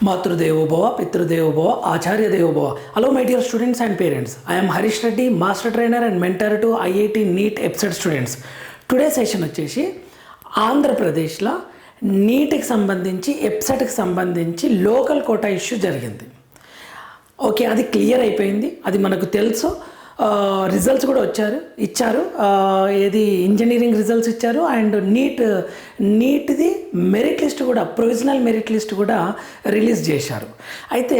Matrudevo Bhava, Pitrudevo Bhava, Acharya Devo Bhava. Hello my dear students and parents. I am Harish Reddy, Master Trainer and Mentor to IIT NEET EPSET students. Today session వచ్చేసి ఆంధ్రప్రదేశ్లో నీట్కి సంబంధించి ఎప్సెట్కి సంబంధించి local quota issue జరిగింది. Okay, అది clear అయిపోయింది, అది మనకు తెలుసు. రిజల్ట్స్ కూడా ఇచ్చారు. ఏది ఇంజనీరింగ్ రిజల్ట్స్ ఇచ్చారు అండ్ నీట్ది మెరిట్ లిస్ట్ కూడా, ప్రొవిజనల్ మెరిట్ లిస్ట్ కూడా రిలీజ్ చేశారు. అయితే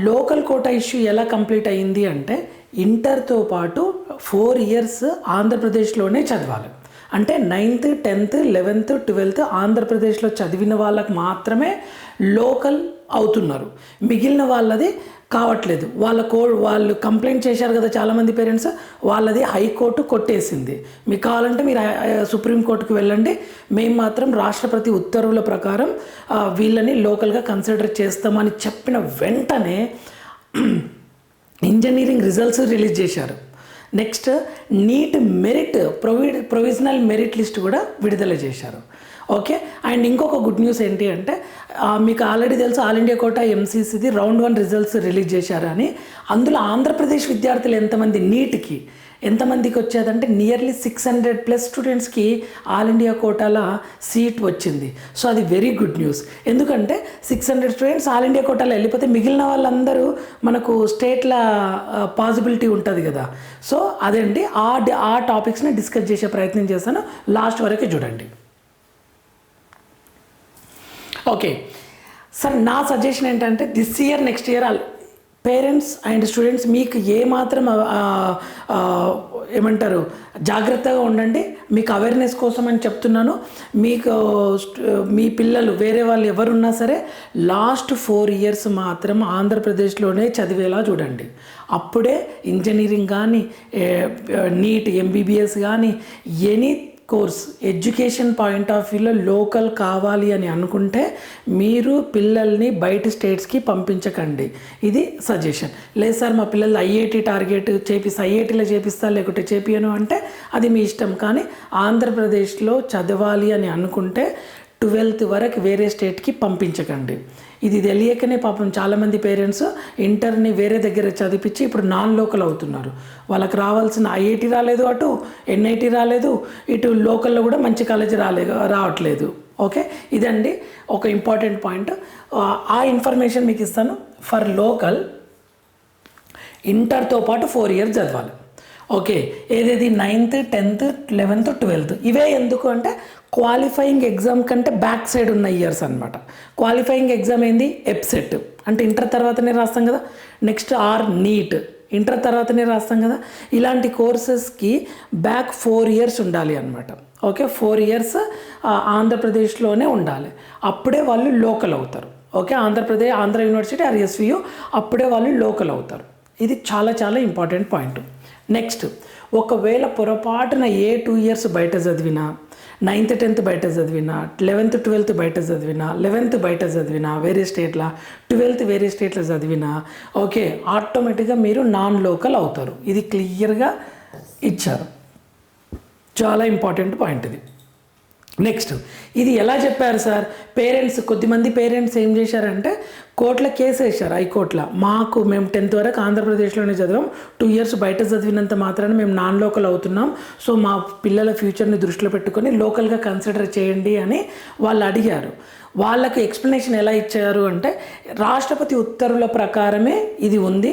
లోకల్ కోటా ఇష్యూ ఎలా కంప్లీట్ అయ్యింది అంటే, ఇంటర్తో పాటు 4 years ఆంధ్రప్రదేశ్లోనే చదవాలి. అంటే 9th 10th 11th 12th ఆంధ్రప్రదేశ్లో చదివిన వాళ్ళకు మాత్రమే లోకల్ అవుతున్నారు, మిగిలిన వాళ్ళది కావట్లేదు. వాళ్ళు కంప్లైంట్ చేశారు కదా చాలామంది పేరెంట్స్, వాళ్ళది హైకోర్టు కొట్టేసింది. మీకు కావాలంటే మీరు సుప్రీంకోర్టుకు వెళ్ళండి, మేము మాత్రం రాష్ట్రపతి ఉత్తర్వుల ప్రకారం వీళ్ళని లోకల్గా కన్సిడర్ చేస్తామని చెప్పిన వెంటనే ఇంజనీరింగ్ రిజల్ట్స్ రిలీజ్ చేశారు. Next NEET merit provisional merit list కూడా విడుదల చేశారు. ఓకే, అండ్ ఇంకొక గుడ్ న్యూస్ ఏంటి అంటే, మీకు ఆల్రెడీ తెలుసు ఆల్ ఇండియా కోటా ఎంసీసీది రౌండ్ 1 రిజల్ట్స్ రిలీజ్ చేశారని. అందులో ఆంధ్రప్రదేశ్ విద్యార్థులు ఎంతమందికి వచ్చేదంటే నియర్లీ 600+ స్టూడెంట్స్కి ఆల్ ఇండియా కోటాల సీట్ వచ్చింది. సో అది వెరీ గుడ్ న్యూస్. ఎందుకంటే 600 స్టూడెంట్స్ ఆల్ ఇండియా కోటాలో వెళ్ళిపోతే మిగిలిన వాళ్ళందరూ మనకు స్టేట్ల పాసిబిలిటీ ఉంటుంది కదా. సో అదండి, ఆ టాపిక్స్ని డిస్కస్ చేసే ప్రయత్నం చేస్తాను, లాస్ట్ వరకు చూడండి. ఓకే సార్, నా సజెషన్ ఏంటంటే this year next year parents and students మీకు ఏమాత్రం ఏమంటారు జాగ్రత్తగా ఉండండి. మీకు అవేర్నెస్ కోసం అని చెప్తున్నాను. మీకు మీ పిల్లలు వేరే వాళ్ళు ఎవరున్నా సరే లాస్ట్ 4 years మాత్రం ఆంధ్రప్రదేశ్లోనే చదివేలా చూడండి. అప్పుడే ఇంజనీరింగ్ కానీ, నీట్, ఎంబీబీఎస్ కానీ, any course education point of వ్యూలో లోకల్ కావాలి అని అనుకుంటే మీరు పిల్లల్ని బయట స్టేట్స్కి పంపించకండి. ఇది సజెషన్. లేదు సార్ మా పిల్లలు ఐఐటి టార్గెట్ ఐఐటీలో చేపిస్తా లేకుంటే చేపియను అంటే అది మీ ఇష్టం. కానీ ఆంధ్రప్రదేశ్లో చదవాలి అని అనుకుంటే 12th వరకు వేరే స్టేట్కి పంపించకండి. ఇది తెలియకనే పాపం చాలామంది పేరెంట్స్ ఇంటర్ని వేరే దగ్గర చదివించి ఇప్పుడు నాన్ లోకల్ అవుతున్నారు. వాళ్ళకి రావాల్సిన ఐఐటి రాలేదు, అటు ఎన్ఐటి రాలేదు, ఇటు లోకల్లో కూడా మంచి కాలేజీ రావట్లేదు. ఓకే, ఇదండి ఒక ఇంపార్టెంట్ పాయింట్. ఆ ఇన్ఫర్మేషన్ మీకు ఇస్తాను. ఫర్ లోకల్ ఇంటర్తో పాటు 4 years చదవాలి. ఓకే, ఏదేది 9th 10th 11th 12th ఇవే. ఎందుకు అంటే క్వాలిఫైయింగ్ ఎగ్జామ్ కంటే బ్యాక్ సైడ్ ఉన్న ఇయర్స్ అనమాట. క్వాలిఫైయింగ్ ఎగ్జామ్ ఏంది? ఎప్సెట్, అంటే ఇంటర్ తర్వాతనే రాస్తాం కదా. నెక్స్ట్ నీట్, ఇంటర్ తర్వాతనే రాస్తాం కదా. ఇలాంటి కోర్సెస్కి బ్యాక్ 4 years ఉండాలి అనమాట. ఓకే, 4 years ఆంధ్రప్రదేశ్లోనే ఉండాలి, అప్పుడే వాళ్ళు లోకల్ అవుతారు. ఓకే, ఆంధ్ర యూనివర్సిటీ ఎస్వియు, అప్పుడే వాళ్ళు లోకల్ అవుతారు. ఇది చాలా చాలా ఇంపార్టెంట్ పాయింట్. నెక్స్ట్, ఒకవేళ పొరపాటున 2 years బయట చదివినా, 9th 10th బయట చదివినా, 11th 12th బయట చదివినా, 11th బయట చదివినా వేరే స్టేట్లో, 12th వేరే స్టేట్లో చదివినా, ఓకే ఆటోమేటిక్గా మీరు నాన్ లోకల్ అవుతారు. ఇది క్లియర్గా ఇచ్చారు, చాలా ఇంపార్టెంట్ పాయింట్ ఇది. నెక్స్ట్, ఇది ఎలా చెప్పారు సార్? కొద్దిమంది పేరెంట్స్ ఏం చేశారంటే కోర్టులో కేసు వేశారు, హైకోర్టులో. మేము 10th వరకు ఆంధ్రప్రదేశ్లోనే చదివాం, 2 years బయట చదివినంత మాత్రాన మేము నాన్ లోకల్ అవుతున్నాం, సో మా పిల్లల ఫ్యూచర్ని దృష్టిలో పెట్టుకొని లోకల్గా కన్సిడర్ చేయండి అని వాళ్ళు అడిగారు. వాళ్ళకు ఎక్స్ప్లెనేషన్ ఎలా ఇచ్చారు అంటే, రాష్ట్రపతి ఉత్తర్వుల ప్రకారమే ఇది ఉంది,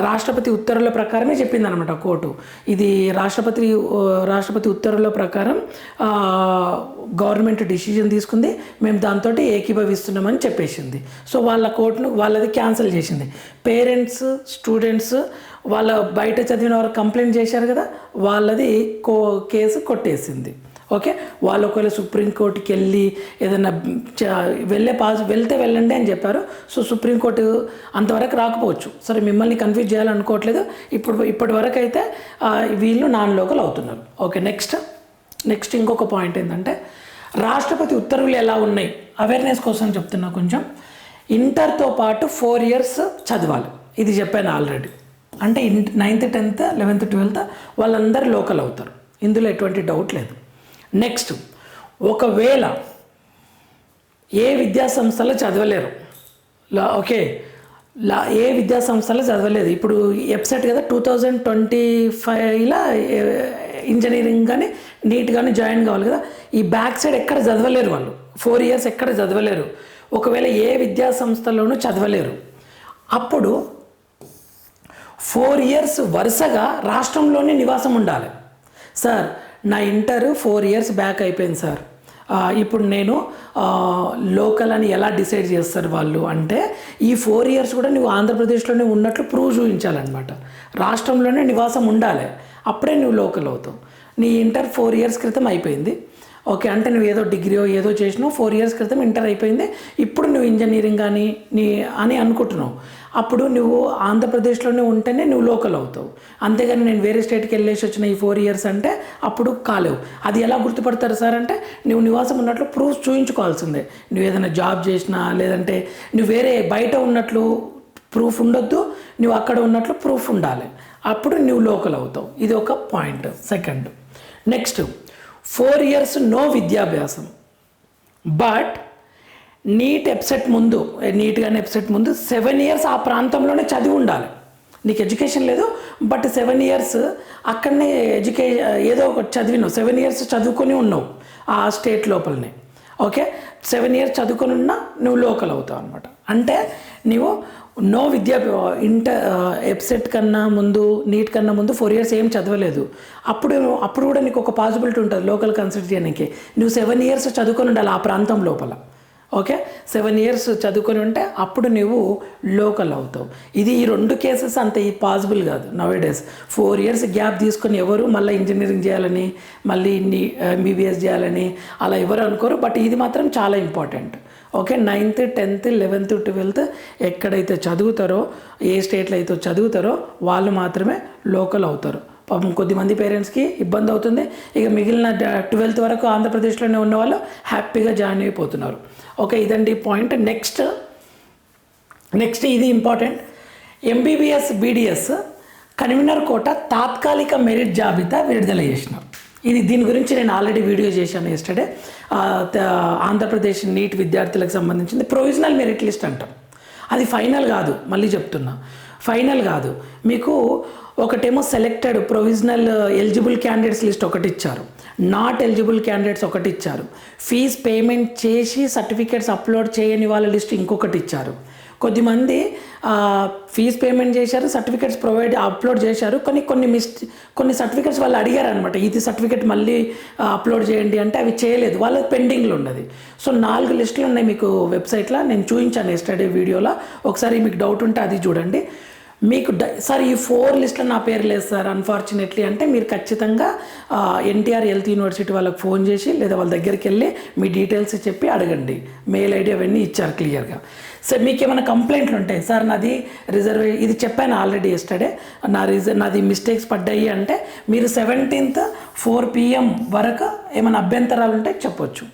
రాష్ట్రపతి ఉత్తర్వుల ప్రకారమే చెప్పింది అనమాట కోర్టు. ఇది రాష్ట్రపతి ఉత్తర్వుల ప్రకారం గవర్నమెంట్ డిసిజన్ తీసుకుంది, మేము దాంతో ఏకీభవిస్తున్నామని చెప్పేసింది. సో వాళ్ళది క్యాన్సిల్ చేసింది. పేరెంట్స్ స్టూడెంట్స్ వాళ్ళ బయట చదివిన వారు కంప్లైంట్ చేశారు కదా, వాళ్ళది కేసు కొట్టేసింది. ఓకే, వాళ్ళు ఒకవేళ సుప్రీంకోర్టుకి వెళ్ళి ఏదైనా వెళ్తే వెళ్ళండి అని చెప్పారు. సో సుప్రీంకోర్టు అంతవరకు రాకపోవచ్చు. సరే, మిమ్మల్ని కన్ఫ్యూజ్ చేయాలనుకోవట్లేదు. ఇప్పటి వరకు అయితే వీళ్ళు నాన్ లోకల్ అవుతున్నారు. ఓకే, నెక్స్ట్ ఇంకొక పాయింట్ ఏంటంటే, రాష్ట్రపతి ఉత్తర్వులు ఎలా ఉన్నాయి అవేర్నెస్ కోసం చెప్తున్నా. కొంచెం ఇంటర్తో పాటు 4 years చదవాలి, ఇది చెప్పాను ఆల్రెడీ. అంటే 9th 10th 11th 12th వాళ్ళందరూ లోకల్ అవుతారు, ఇందులో ఎటువంటి డౌట్ లేదు. నెక్స్ట్, ఒకవేళ ఏ విద్యా సంస్థలో చదవలేరు, ఓకే ఏ విద్యా సంస్థలో చదవలేదు. ఇప్పుడు ఎప్సెట్ కదా 2025లో ఇంజనీరింగ్ కానీ నీట్ కానీ జాయిన్ కావాలి కదా, ఈ బ్యాక్ సైడ్ ఎక్కడ చదవలేరు వాళ్ళు, 4 years ఎక్కడ చదవలేరు. ఒకవేళ ఏ విద్యా సంస్థలోనూ చదవలేరు, అప్పుడు 4 years వరుసగా రాష్ట్రంలోనే నివాసం ఉండాలి. సార్ నా ఇంటర్ 4 years బ్యాక్ అయిపోయింది సార్, ఇప్పుడు నేను లోకల్ అని ఎలా డిసైడ్ చేస్తారు వాళ్ళు అంటే, ఈ 4 years కూడా నువ్వు ఆంధ్రప్రదేశ్లోనే ఉన్నట్లు ప్రూవ్ చూపించాలన్నమాట. రాష్ట్రంలోనే నివాసం ఉండాలి, అప్పుడే నువ్వు లోకల్ అవుతావు. నీ ఇంటర్ 4 years క్రితం అయిపోయింది, ఓకే, అంటే నువ్వు ఏదో డిగ్రీ ఏదో చేసినావు, 4 years క్రితం ఇంటర్ అయిపోయింది, ఇప్పుడు నువ్వు ఇంజనీరింగ్ కానీ అని అనుకుంటున్నావు, అప్పుడు నువ్వు ఆంధ్రప్రదేశ్లోనే ఉంటేనే నువ్వు లోకల్ అవుతావు. అంతేగాని నేను వేరే స్టేట్కి వెళ్ళేసి వచ్చిన ఈ 4 years అంటే అప్పుడు కాలేవు. అది ఎలా గుర్తుపడతారు సార్ అంటే, నువ్వు నివాసం ఉన్నట్లు ప్రూఫ్ చూపించుకోవాల్సిందే. నువ్వు ఏదైనా జాబ్ చేసినా, లేదంటే నువ్వు వేరే బయట ఉన్నట్లు ప్రూఫ్ ఉండొద్దు, నువ్వు అక్కడ ఉన్నట్లు ప్రూఫ్ ఉండాలి, అప్పుడు నువ్వు లోకల్ అవుతావు. ఇది ఒక point. Second, next 4 years no విద్యాభ్యాసం, బట్ నీట్ ఎప్సెట్ ముందు, నీట్ కానీ ఎప్సెట్ ముందు 7 years ఆ ప్రాంతంలోనే చదివి ఉండాలి. నీకు ఎడ్యుకేషన్ లేదు, బట్ 7 years అక్కడనే ఏదో ఒకటి చదివినావు, 7 years చదువుకొని ఉన్నావు ఆ స్టేట్ లోపలనే, ఓకే, 7 years చదువుకొని ఉన్నా నువ్వు లోకల్ అవుతావు అనమాట. అంటే నువ్వు నో ఎప్సెట్ కన్నా ముందు, నీట్ కన్నా ముందు 4 years ఏం చదవలేదు, అప్పుడు కూడా నీకు ఒక పాసిబిలిటీ ఉంటుంది లోకల్ కన్సిడర్ చేయడానికి. నువ్వు 7 years చదువుకొని ఉండాలి ఆ ప్రాంతం లోపల, ఓకే, 7 years చదువుకొని ఉంటే అప్పుడు నువ్వు లోకల్ అవుతావు. ఇది ఈ 2 కేసెస్ అంత పాసిబుల్ కాదు నవేడేస్. 4 years గ్యాప్ తీసుకొని ఎవరు మళ్ళీ ఇంజనీరింగ్ చేయాలని, మళ్ళీ MBBS చేయాలని అలా ఎవరు అనుకోరు, బట్ ఇది మాత్రం చాలా important. Okay, 9th 10th 11th 12th ఎక్కడైతే చదువుతారో, ఏ స్టేట్లో అయితే చదువుతారో వాళ్ళు మాత్రమే లోకల్ అవుతారు. పాపం కొద్దిమంది పేరెంట్స్కి ఇబ్బంది అవుతుంది, ఇక మిగిలిన 12th వరకు ఆంధ్రప్రదేశ్లోనే ఉన్న వాళ్ళు హ్యాపీగా జాయిన్ అయిపోతున్నారు. ఓకే, ఇదండి పాయింట్. నెక్స్ట్ ఇది ఇంపార్టెంట్. MBBS BDS కన్వీనర్ కోట తాత్కాలిక మెరిట్ జాబితా విడుదల చేసినారు. దీని గురించి నేను ఆల్రెడీ వీడియో చేశాను ఎస్టర్డే. ఆంధ్రప్రదేశ్ నీట్ విద్యార్థులకు సంబంధించింది ప్రొవిజనల్ మెరిట్ లిస్ట్ అంటాం, అది ఫైనల్ కాదు, మళ్ళీ చెప్తున్నా, ఫైనల్ కాదు. మీకు ఒకటేమో selected provisional eligible candidates list ఒకటి ఇచ్చారు, నాట్ ఎలిజిబుల్ క్యాండిడేట్స్ ఒకటి ఇచ్చారు, ఫీజ్ పేమెంట్ చేసి సర్టిఫికేట్స్ అప్లోడ్ చేయని వాళ్ళ లిస్ట్ ఇంకొకటి ఇచ్చారు. కొద్దిమంది ఫీజ్ పేమెంట్ చేశారు, సర్టిఫికేట్స్ అప్లోడ్ చేశారు, కానీ కొన్ని సర్టిఫికేట్స్ వాళ్ళు అడిగారు అనమాట, ఇది సర్టిఫికేట్ మళ్ళీ అప్లోడ్ చేయండి అంటే అవి చేయలేదు, వాళ్ళకి పెండింగ్లో ఉన్నది. సో 4 లిస్టులు ఉన్నాయి మీకు వెబ్సైట్లో, నేను చూపించాను ఎస్టర్డే వీడియోలో, ఒకసారి మీకు డౌట్ ఉంటే అది చూడండి. మీకు సార్ ఈ 4 లిస్టులో నా పేరు లేదు సార్ అన్ఫార్చునేట్లీ అంటే, మీరు ఖచ్చితంగా NTR హెల్త్ యూనివర్సిటీ వాళ్ళకి ఫోన్ చేసి లేదా వాళ్ళ దగ్గరికి వెళ్ళి మీ డీటెయిల్స్ చెప్పి అడగండి, మెయిల్ ID అవన్నీ ఇచ్చారు క్లియర్గా. సార్ మీకు ఏమైనా కంప్లైంట్లు ఉంటాయి, సార్ నాది ఇది చెప్పాను ఆల్రెడీ ఎస్టర్డే, నాది మిస్టేక్స్ పడ్డాయి అంటే మీరు 17th 4 PM వరకు ఏమైనా అభ్యంతరాలు ఉంటే చెప్పొచ్చు.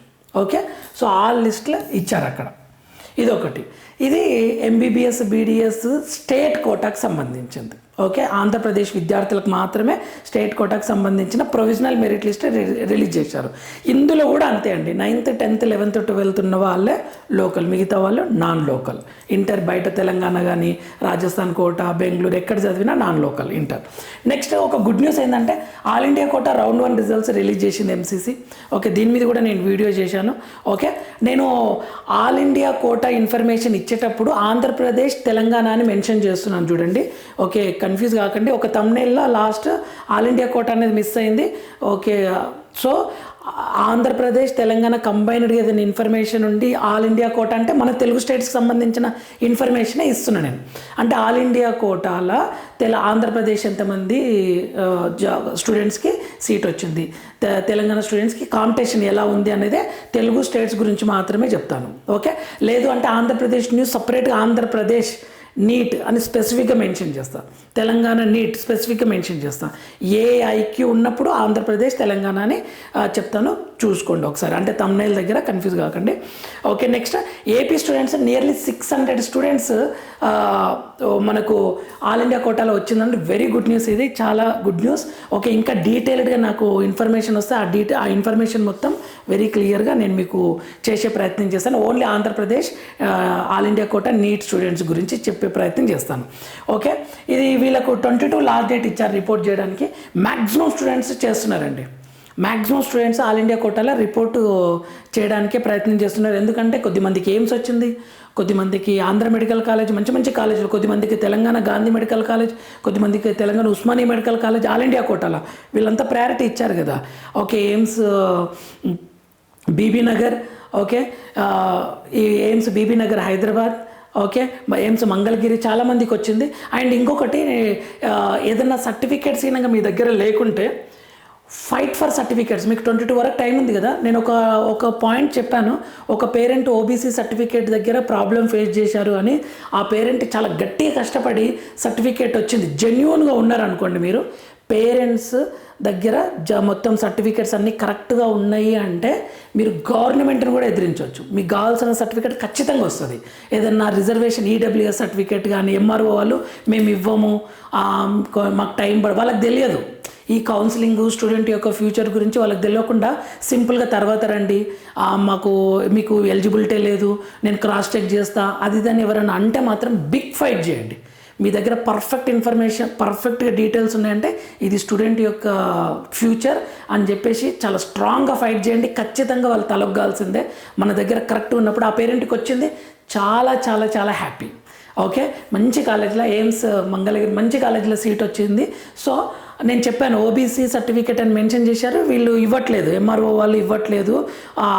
ఓకే, సో ఆ లిస్టులో ఇచ్చారు అక్కడ. ఇదొకటి. ఇది MBBS BDS స్టేట్ కోటాకు సంబంధించింది. ఓకే, ఆంధ్రప్రదేశ్ విద్యార్థులకు మాత్రమే స్టేట్ కోటాకు సంబంధించిన ప్రొవిజనల్ మెరిట్ లిస్ట్ రిలీజ్ చేశారు. ఇందులో కూడా అంతే అండి, 9th 10th 11th 12th ఉన్న వాళ్ళే లోకల్, మిగతా వాళ్ళు నాన్ లోకల్. ఇంటర్ బయట తెలంగాణ కానీ రాజస్థాన్ కోటా, బెంగళూరు ఎక్కడ చదివినా నాన్ లోకల్ ఇంటర్. నెక్స్ట్ ఒక గుడ్ న్యూస్ ఏంటంటే, all India quota round 1 results release చేసింది MCC. ఓకే, దీని మీద కూడా నేను వీడియో చేశాను. ఓకే, నేను ఆల్ ఇండియా కోటా ఇన్ఫర్మేషన్ ఇచ్చేటప్పుడు ఆంధ్రప్రదేశ్ తెలంగాణ అని మెన్షన్ చేస్తున్నాను చూడండి. ఓకే, కన్ఫ్యూజ్ కాకండి, ఒక థంబ్నెయిల్లో లాస్ట్ ఆల్ ఇండియా కోటా అనేది మిస్ అయింది. ఓకే, సో ఆంధ్రప్రదేశ్ తెలంగాణ కంబైన్డ్గా ఏదైనా ఇన్ఫర్మేషన్ ఉండి ఆల్ ఇండియా కోటా అంటే మన తెలుగు స్టేట్స్కి సంబంధించిన ఇన్ఫర్మేషనే ఇస్తున్నాను నేను. అంటే ఆల్ ఇండియా కోటాల ఆంధ్రప్రదేశ్ ఎంతమంది స్టూడెంట్స్కి సీట్ వచ్చింది, తెలంగాణ స్టూడెంట్స్కి కాంపిటీషన్ ఎలా ఉంది అనేదే తెలుగు స్టేట్స్ గురించి మాత్రమే చెప్తాను. ఓకే, లేదు అంటే ఆంధ్రప్రదేశ్ న్యూస్ సపరేట్గా ఆంధ్రప్రదేశ్ నీట్ అని స్పెసిఫిక్గా మెన్షన్ చేస్తా, తెలంగాణ నీట్ స్పెసిఫిక్గా మెన్షన్ చేస్తా. ఏ IQ ఉన్నప్పుడు ఆంధ్రప్రదేశ్ తెలంగాణ అని చెప్తాను, చూసుకోండి ఒకసారి, అంటే తమ్నైల్ దగ్గర కన్ఫ్యూజ్ కాకండి. Okay, next AP students nearly 600 students మనకు ఆల్ ఇండియా కోటాలో వచ్చిందంటే వెరీ గుడ్ న్యూస్, ఇది చాలా గుడ్ న్యూస్. ఓకే, ఇంకా డీటెయిల్డ్గా నాకు ఇన్ఫర్మేషన్ వస్తే ఆ ఇన్ఫర్మేషన్ మొత్తం వెరీ క్లియర్గా నేను మీకు చేసే ప్రయత్నం చేస్తాను. Only Andhra Pradesh all India quota NEET students గురించి చెప్పే ప్రయత్నం చేస్తాను. ఓకే, ఇది వీళ్ళకు 22 లాస్ట్ డేట్ ఇచ్చారు రిపోర్ట్ చేయడానికి. మ్యాక్సిమం స్టూడెంట్స్ చేస్తున్నారండి, మ్యాక్సిమం స్టూడెంట్స్ ఆల్ ఇండియా కోటాలో రిపోర్టు చేయడానికే ప్రయత్నం చేస్తున్నారు. ఎందుకంటే కొద్దిమందికి ఎయిమ్స్ వచ్చింది, కొద్దిమందికి ఆంధ్ర మెడికల్ కాలేజ్, మంచి మంచి కాలేజీలు, కొద్దిమందికి తెలంగాణ గాంధీ మెడికల్ కాలేజ్, కొద్దిమందికి Telangana Osmania medical college all India కోటాలో వీళ్ళంతా ప్రయారిటీ ఇచ్చారు కదా. Okay, AIIMS Bibi Nagar, okay ఈ AIIMS Bibi Nagar Hyderabad, okay AIIMS Mangalagiri చాలామందికి వచ్చింది. అండ్ ఇంకొకటి, ఏదైనా సర్టిఫికేట్స్ అయినా మీ దగ్గర లేకుంటే ఫైట్ ఫర్ సర్టిఫికేట్స్. మీకు 22 వరకు టైం ఉంది కదా. నేను ఒక పాయింట్ చెప్పాను, ఒక పేరెంట్ ఓబీసీ సర్టిఫికేట్ దగ్గర ప్రాబ్లం ఫేస్ చేశారు అని. ఆ పేరెంట్ చాలా గట్టిగా కష్టపడి సర్టిఫికేట్ వచ్చింది, జెన్యూన్గా ఉన్నారనుకోండి మీరు, పేరెంట్స్ దగ్గర మొత్తం సర్టిఫికేట్స్ అన్నీ కరెక్ట్గా ఉన్నాయి అంటే మీరు గవర్నమెంట్ని కూడా ఎదిరించవచ్చు. మీకు కావాల్సిన సర్టిఫికేట్ ఖచ్చితంగా వస్తుంది. ఏదన్నా రిజర్వేషన్ ఈడబ్ల్యూఎస్ సర్టిఫికేట్ కానీ ఎంఆర్ఓ వాళ్ళు మేము ఇవ్వము, మాకు టైం వాళ్ళకి తెలియదు. ఈ కౌన్సిలింగ్ స్టూడెంట్ యొక్క ఫ్యూచర్ గురించి వాళ్ళకి తెలియకుండా సింపుల్గా తర్వాత రండి, మీకు ఎలిజిబిలిటీ లేదు, నేను క్రాస్ చెక్ చేస్తా, అది దాన్ని ఎవరైనా అంటే మాత్రం బిగ్ ఫైట్ చేయండి. మీ దగ్గర పర్ఫెక్ట్ ఇన్ఫర్మేషన్, పర్ఫెక్ట్గా డీటెయిల్స్ ఉన్నాయంటే ఇది స్టూడెంట్ యొక్క ఫ్యూచర్ అని చెప్పేసి చాలా స్ట్రాంగ్గా ఫైట్ చేయండి. ఖచ్చితంగా వాళ్ళు తలొగ్గాల్సిందే. మన దగ్గర కరెక్ట్ ఉన్నప్పుడు ఆ పేరెంట్కి వచ్చింది చాలా చాలా చాలా హ్యాపీ. ఓకే, మంచి కాలేజీలో ఎయిమ్స్ మంగళగిరి మంచి కాలేజీలో సీట్ వచ్చింది. సో నేను చెప్పాను ఓబీసీ సర్టిఫికేట్ అని మెన్షన్ చేశారు, వీళ్ళు ఇవ్వట్లేదు, ఎంఆర్ఓ వాళ్ళు ఇవ్వట్లేదు,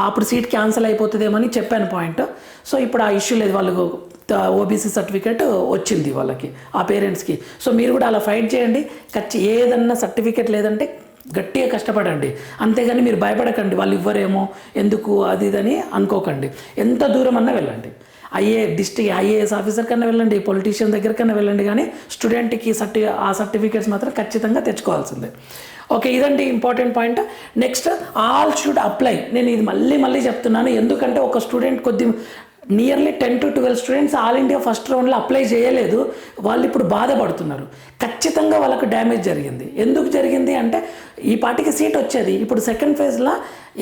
అప్పుడు సీట్ క్యాన్సిల్ అయిపోతుందేమని చెప్పాను పాయింట్. సో ఇప్పుడు ఆ ఇష్యూ లేదు, వాళ్ళకు ఓబీసీ సర్టిఫికేట్ వచ్చింది వాళ్ళకి, ఆ పేరెంట్స్కి. సో మీరు కూడా అలా ఫైట్ చేయండి. ఏదన్నా సర్టిఫికేట్ లేదంటే గట్టిగా కష్టపడండి, అంతేగాని మీరు భయపడకండి వాళ్ళు ఇవ్వరేమో ఎందుకు అది ఇదని అనుకోకండి. ఎంత దూరం అన్నా వెళ్ళండి, డిస్ట్రిక్ట్ ఐఏఎస్ ఆఫీసర్ కన్నా వెళ్ళండి, పొలిటీషియన్ దగ్గర కన్నా వెళ్ళండి, కానీ స్టూడెంట్కి ఆ సర్టిఫికేట్స్ మాత్రం ఖచ్చితంగా తెచ్చుకోవాల్సిందే. ఓకే, ఇదండి important point. Next, all should apply. నేను ఇది మళ్ళీ చెప్తున్నాను, ఎందుకంటే ఒక student nearly 10 to 12 students all India first రౌండ్లో అప్లై చేయలేదు. వాళ్ళు ఇప్పుడు బాధపడుతున్నారు. ఖచ్చితంగా వాళ్ళకు డ్యామేజ్ జరిగింది. ఎందుకు జరిగింది అంటే ఈ పార్టీకి సీట్ వచ్చేది, ఇప్పుడు సెకండ్ ఫేజ్లో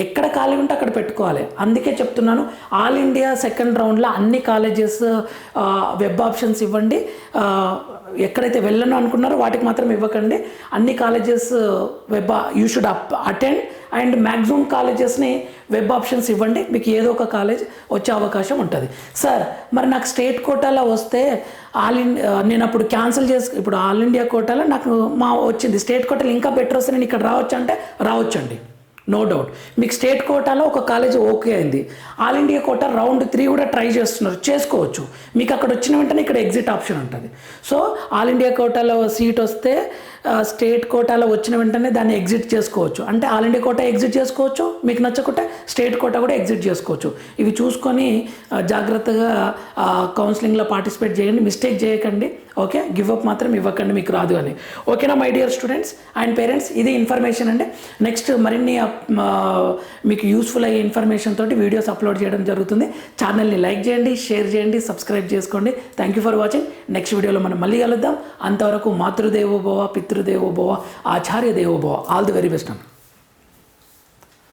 ఎక్కడ ఖాళీ ఉంటే అక్కడ పెట్టుకోవాలి. అందుకే చెప్తున్నాను, ఆల్ ఇండియా సెకండ్ రౌండ్లో అన్ని కాలేజెస్ వెబ్ ఆప్షన్స్ ఇవ్వండి. ఎక్కడైతే వెళ్ళను అనుకున్నారో వాటికి మాత్రం ఇవ్వకండి. అన్ని colleges you should attend and maximum కాలేజెస్ని వెబ్ ఆప్షన్స్ ఇవ్వండి. మీకు ఏదో ఒక కాలేజ్ వచ్చే అవకాశం ఉంటుంది. సార్ మరి నాకు స్టేట్ కోటాలో వస్తే నేను అప్పుడు క్యాన్సిల్ ఇప్పుడు ఆల్ ఇండియా కోటాలో నాకు వచ్చింది, స్టేట్ కోటాలో ఇంకా బెటర్ వస్తే నేను ఇక్కడ రావచ్చు అంటే రావచ్చండి, నో డౌట్. మీకు స్టేట్ కోటాలో ఒక కాలేజ్ ఓకే అయింది, ఆల్ ఇండియా కోటా రౌండ్ 3 కూడా ట్రై చేసుకోవచ్చు. మీకు అక్కడ వచ్చిన వెంటనే ఇక్కడ ఎగ్జిట్ ఆప్షన్ ఉంటుంది. సో ఆల్ ఇండియా కోటాలో సీట్ వస్తే స్టేట్ కోటాలో వచ్చిన వెంటనే దాన్ని ఎగ్జిట్ చేసుకోవచ్చు. అంటే ఆల్ ఇండియా కోటా ఎగ్జిట్ చేసుకోవచ్చు, మీకు నచ్చకుంటే స్టేట్ కోటా కూడా ఎగ్జిట్ చేసుకోవచ్చు. ఇవి చూసుకొని జాగ్రత్తగా కౌన్సిలింగ్లో పార్టిసిపేట్ చేయండి, మిస్టేక్ చేయకండి. ఓకే, గివ్ అప్ మాత్రం ఇవ్వకండి మీకు రాదు అని. ఓకేనా my dear students and parents, ఇది ఇన్ఫర్మేషన్ అండి. నెక్స్ట్ మరిన్ని మీకు యూస్ఫుల్ అయ్యే ఇన్ఫర్మేషన్ తోటి వీడియోస్ అప్లోడ్ చేయడం జరుగుతుంది. ఛానల్ని లైక్ చేయండి, షేర్ చేయండి, సబ్స్క్రైబ్ చేసుకోండి. Thank you for watching. Next వీడియోలో మనం మళ్ళీ కలుద్దాం. అంతవరకు మాతృదేవో భవ, పితృదేవో భవ, ఆచార్య దేవో భవ. ఆల్ ది వెరీ బెస్ట్ అన్న.